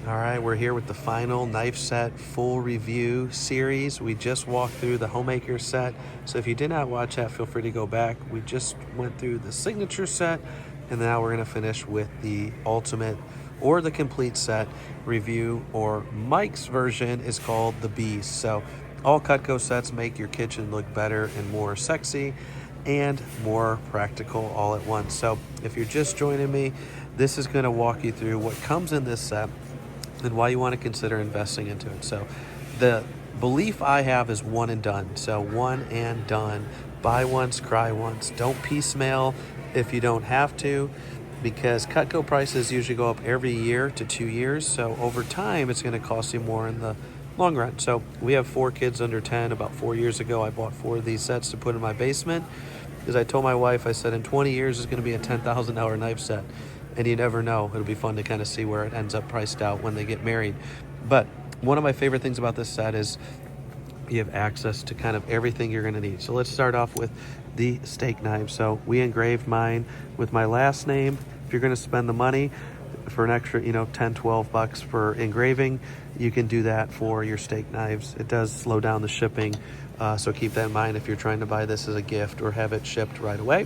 All right, we're here with the final knife set full review series. We just walked through the homemaker set. So if you did not watch that, feel free to go back. We just went through the signature set, and now we're gonna finish with the ultimate or the complete set review, or Mike's version is called the Beast. So all Cutco sets make your kitchen look better and more sexy and more practical all at once. So if you're just joining me, this is gonna walk you through what comes in this set and why you want to consider investing into it. So the belief I have is one and done. So one and done. Buy once, cry once. Don't piecemeal if you don't have to, because Cutco prices usually go up every year to 2 years. So over time, it's going to cost you more in the long run. So we have 4 kids under 10. About 4 years ago, I bought 4 of these sets to put in my basement, because I told my wife, I said, in 20 years, it's going to be a $10,000 knife set. And you never know. It'll be fun to kind of see where it ends up priced out when they get married. But one of my favorite things about this set is you have access to kind of everything you're going to need. So let's start off with the steak knives. So we engraved mine with my last name. If you're going to spend the money for an extra, $10-12 for engraving, you can do that for your steak knives. It does slow down the shipping. So keep that in mind if you're trying to buy this as a gift or have it shipped right away.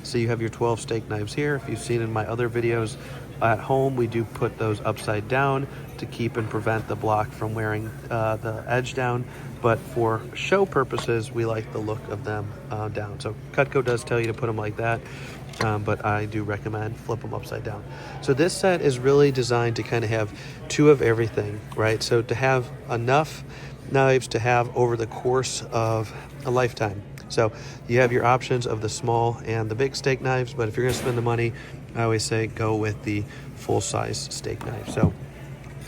So you have your 12 steak knives here. If you've seen in my other videos at home, we do put those upside down to keep and prevent the block from wearing the edge down. But for show purposes, we like the look of them down. So Cutco does tell you to put them like that, but I do recommend flip them upside down. So this set is really designed to kind of have 2 of everything, right? So to have enough knives to have over the course of a lifetime. So you have your options of the small and the big steak knives, but if you're going to spend the money, I always say go with the full-size steak knife. So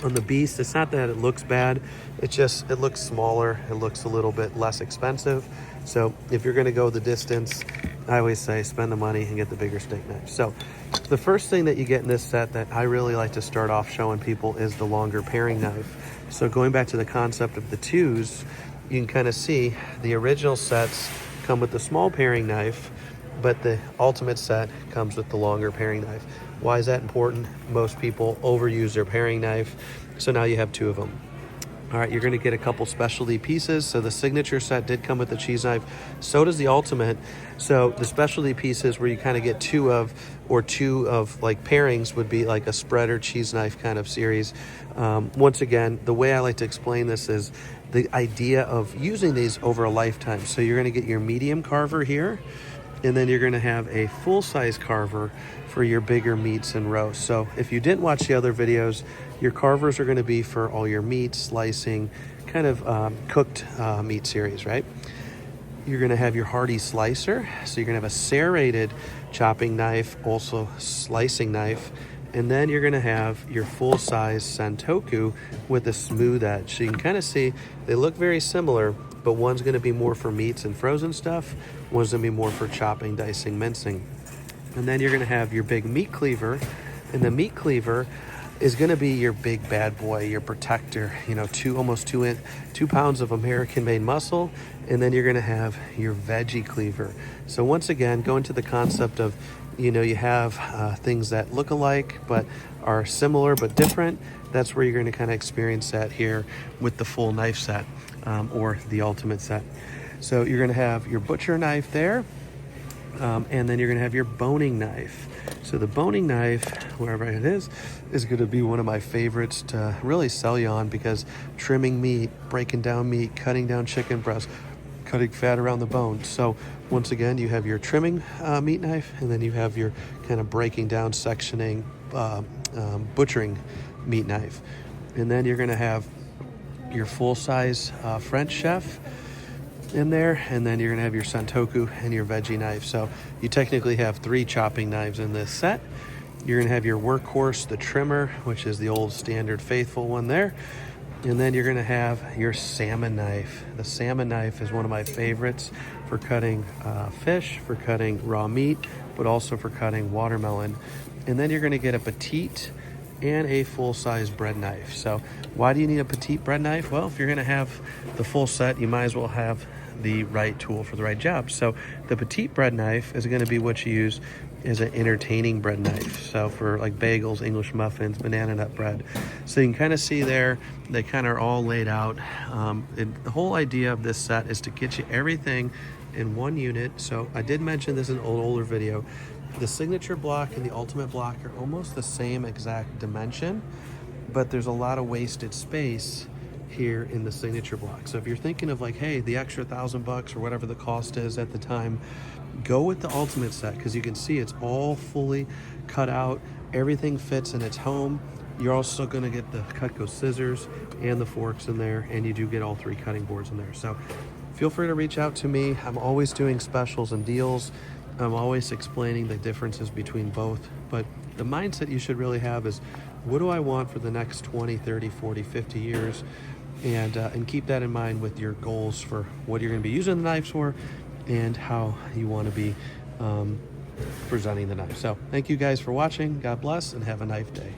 on the Beast, it's not that it looks bad, it looks smaller, it looks a little bit less expensive. So if you're going to go the distance, I always say spend the money and get the bigger steak knife. So the first thing that you get in this set that I really like to start off showing people is the longer paring knife. So going back to the concept of the 2s, you can kind of see the original sets come with the small paring knife, but the ultimate set comes with the longer paring knife. Why is that important? Most people overuse their paring knife, so now you have 2 of them. All right, you're going to get a couple specialty pieces. So the signature set did come with the cheese knife. So does the ultimate. So the specialty pieces where you kind of get 2 of like pairings would be like a spreader cheese knife kind of series. Once again, the way I like to explain this is the idea of using these over a lifetime. So you're going to get your medium carver here, and then you're going to have a full-size carver for your bigger meats and roasts. So if you didn't watch the other videos, your carvers are going to be for all your meat, slicing, kind of cooked meat series, right? You're going to have your Hardy slicer. So you're going to have a serrated chopping knife, also slicing knife. And then you're going to have your full-size Santoku with a smooth edge. So you can kind of see they look very similar, but one's going to be more for meats and frozen stuff. One's going to be more for chopping, dicing, mincing. And then you're going to have your big meat cleaver. And the meat cleaver is going to be your big bad boy, your protector, almost 2 pounds of American-made muscle. And then you're going to have your veggie cleaver. So once again, going to the concept of, you have things that look alike but are similar but different. That's where you're going to kind of experience that here with the full knife set or the ultimate set. So you're going to have your butcher knife there, and then you're going to have your boning knife. So the boning knife, wherever it is going to be one of my favorites to really sell you on, because trimming meat, breaking down meat, cutting down chicken breast, cutting fat around the bone. So once again, you have your trimming meat knife, and then you have your kind of breaking down, sectioning, butchering meat knife. And then you're going to have your full-size French chef in there, and then you're going to have your Santoku and your veggie knife. So you technically have 3 chopping knives in this set. You're going to have your workhorse, the trimmer, which is the old standard faithful one there. And then you're going to have your salmon knife. The salmon knife is one of my favorites for cutting fish, for cutting raw meat, but also for cutting watermelon. And then you're going to get a petite and a full-size bread knife. So why do you need a petite bread knife? Well, if you're going to have the full set, you might as well have the right tool for the right job. So the petite bread knife is going to be what you use is an entertaining bread knife. So for like bagels, English muffins, banana nut bread. So you can kind of see there, they kind of are all laid out. The whole idea of this set is to get you everything in one unit. So I did mention this in an older video. The signature block and the ultimate block are almost the same exact dimension, but there's a lot of wasted space here in the signature block. So if you're thinking of like, hey, the extra $1,000 or whatever the cost is at the time, go with the ultimate set, because you can see it's all fully cut out. Everything fits in its home. You're also going to get the Cutco scissors and the forks in there, and you do get all 3 cutting boards in there. So feel free to reach out to me. I'm always doing specials and deals. I'm always explaining the differences between both. But the mindset you should really have is, what do I want for the next 20, 30, 40, 50 years? And keep that in mind with your goals for what you're going to be using the knives for and how you want to be presenting the knife. So thank you guys for watching. God bless and have a knife day.